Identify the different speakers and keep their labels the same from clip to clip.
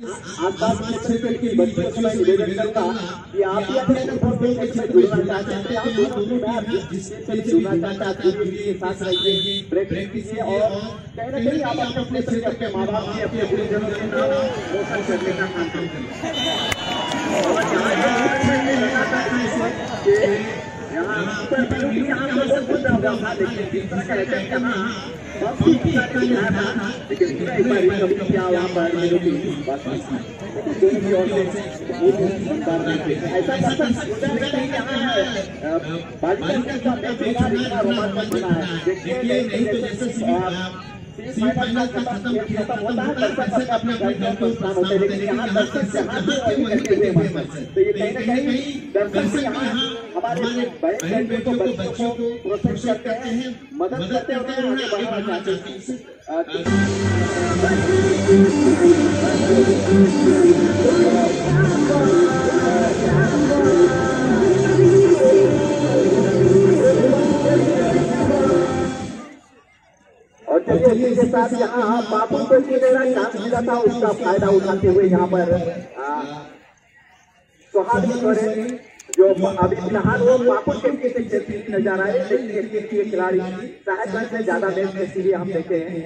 Speaker 1: आसपास क्षेत्र की बच्चों से मैं निवेदन करूंगा कि आप भी अपने फुटबॉल के साथ जुड़ना चाहते हैं, आप दोनों में जिससे जुड़ना चाहते हैं के साथ रहिए, प्रैक्टिस कीजिए और कहीं न कहीं आप अपने क्षेत्र के माँ बाप के अपने गुरुजनों के नाम रोशन करने का काम करें। हमारे बड़े को बच्चों को प्रोत्साहित करते हैं, मदद करते हैं और आगे बढ़ाना चाहते हैं। और चलिए इसके साथ यहाँ बापू को चांस मिला था, उसका फायदा उठाते हुए यहाँ पर सुहाग जो अभी फिलहाल वो बापू के खेलती नजर आए, लेकिन खिलाड़ी साहेबगंज में ज्यादा मैच में इसीलिए हम देखे हैं।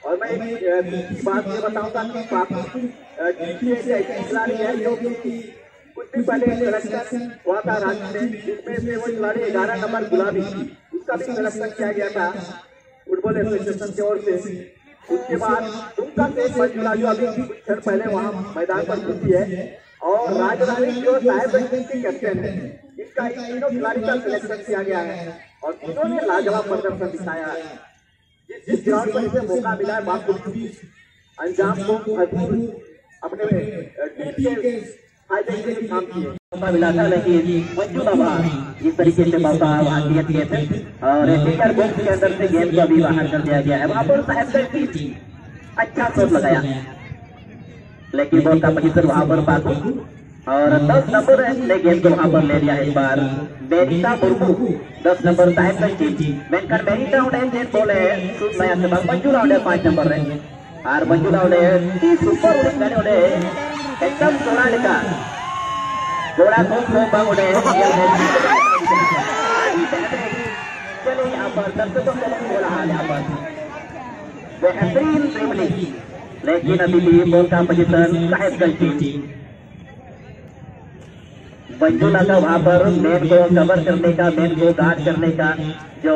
Speaker 1: और मैं एक बात ये बताऊंगा कि बापू एक ऐसी खिलाड़ी है जो कुछ दिन पहले सिलेक्शन हुआ था राज्य में, जिसमें से वो खिलाड़ी 11 नंबर गुलाबी, उसका भी सिलेक्शन किया गया था फुटबॉल एसोसिएशन की ओर से। उसके बाद तुमका से जो अभी कुछ क्षण पहले वहाँ मैदान पर घुसी है और राजधानी जो साहेबगंज के कैप्टन है, इनका तीनों खिलाड़ी का सिलेक्शन किया गया है और तीनों ने लाजवाब प्रदर्शन दिखाया है। जिस ग्राउंड पर इसे मौका मिला है बापू अंजाम को भरपूर अपने टीम के फायदे के लिए काम किए। मौका मिला था लेकिन मौजूदा बार इस तरीके से मौका दिए थे और टीचर बॉक्स के अंदर से गेम को अभी बाहर कर दिया गया है। वहाँ पर साहेबगंज की अच्छा शॉट लगाया लेकिन बॉल का पोजीशन वहां पर बापू और 10 नंबर ने गेम को वहां पर ले लिया है। इस बार बेनिता मुर्मू 10 नंबर साहेबगंज की वेंकट बेनिता उड़े जेट बोले शूट नया से मंजूरा उड़े 5 नंबर रे और मंजूरा उड़े सुपर उड़े गाने उड़े एकदम सोनालिका गोड़ा को बांग उड़े चले यहां पर दर्शकों को बोला हाल यहां पर बेहतरीन ड्रिबलिंग, लेकिन अभी भी बॉल का पोजीशन साहेबगंज की मंजूला का वहां पर मेन को कवर करने का, मेन को गार्ड करने का जो